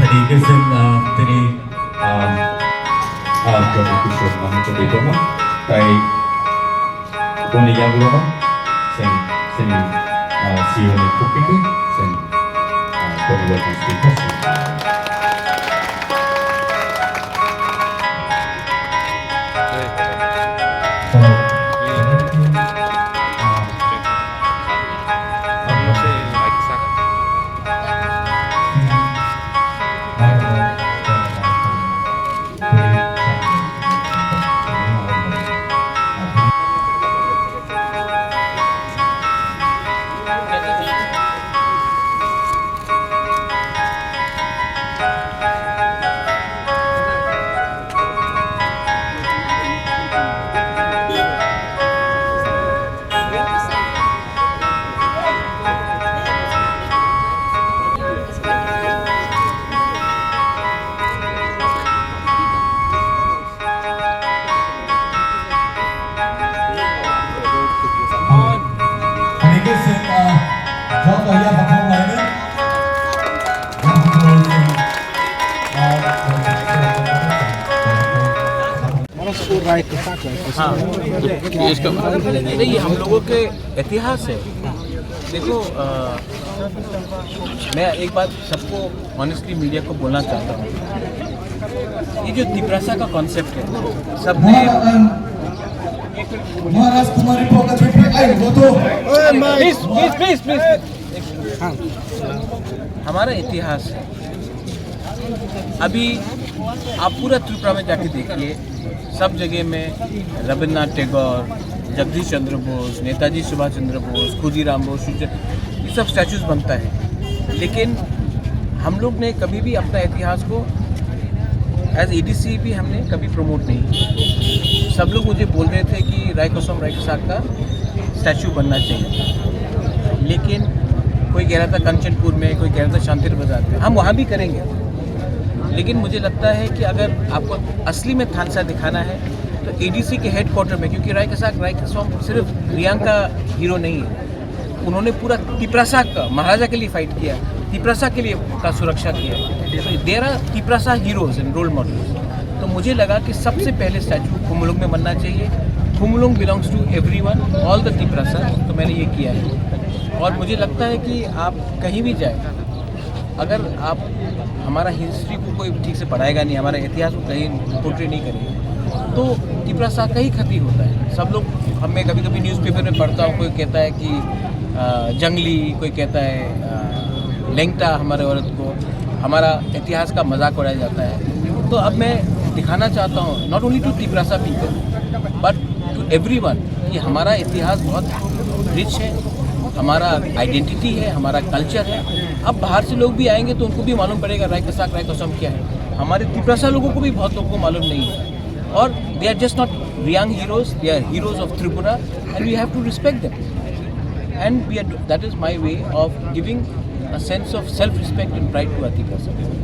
Tadi kasi tadi episode mana tadi tu mah kay kung niya gulo mah sen siyo ni kupik sen pagbuat speakers. हाँ, इसका नहीं, हम लोगों के इतिहास है। देखो मैं एक बात सबको ऑनेस्टली मीडिया को बोलना चाहता हूँ, ये जो तिप्रासा का कॉन्सेप्ट है सबने हमारा इतिहास है। अभी आप पूरा त्रिपुरा में जाके देखिए, सब जगह में रविन्द्रनाथ टैगोर, जगदीश चंद्र बोस, नेताजी सुभाष चंद्र बोस, खुदीराम बोस, ये सब स्टैचूज बनता है। लेकिन हम लोग ने कभी भी अपना इतिहास को एज एडीसी भी हमने कभी प्रमोट नहीं किया। सब लोग मुझे बोल रहे थे कि रायकोसम रायकसाक का स्टैचू बनना चाहिए, लेकिन कोई कह रहा था कंचनपुर में, कोई कह रहा था शांतिर बाजार में। हम वहाँ भी करेंगे, लेकिन मुझे लगता है कि अगर आपको असली में थानसा दिखाना है तो एडीसी के हेडक्वार्टर में, क्योंकि रायकोसम सिर्फ रियांग का हीरो नहीं है, उन्होंने पूरा तिप्रासा का महाराजा के लिए फाइट किया, तिप्रासा के लिए का सुरक्षा किया। There are Tiprasa heroes and role models. तो मुझे लगा कि सबसे पहले स्टैचू खुमुलुंग में बनना चाहिए। Khumulwng belongs to everyone, all the Tiprasa. तो मैंने ये किया है, और मुझे लगता है कि आप कहीं भी जाए, अगर आप हमारा हिस्ट्री को कोई ठीक से पढ़ाएगा नहीं, हमारा इतिहास को कहीं पोर्ट्रे नहीं करेगा, तो तिप्रासा का ही क्षति होता है। सब लोग, मैं कभी कभी न्यूज़पेपर में पढ़ता हूँ, कोई कहता है कि जंगली, कोई कहता है लेंगटा, हमारे औरत को हमारा इतिहास का मजाक उड़ाया जाता है। तो अब मैं दिखाना चाहता हूँ, not only to Tiprasa people but to everyone, कि हमारा इतिहास बहुत रिच है, हमारा आइडेंटिटी है, हमारा कल्चर है। अब बाहर से लोग भी आएंगे तो उनको भी मालूम पड़ेगा राय कसाक राय कसम क्या है। हमारे तिपरासा लोगों को भी बहुत लोगों को मालूम नहीं है, और they are just not Riang heroes, they are heroes of Tripura and we have to respect them and we are, that is my way of giving a sense of self-respect and pride to our Tiprasa people.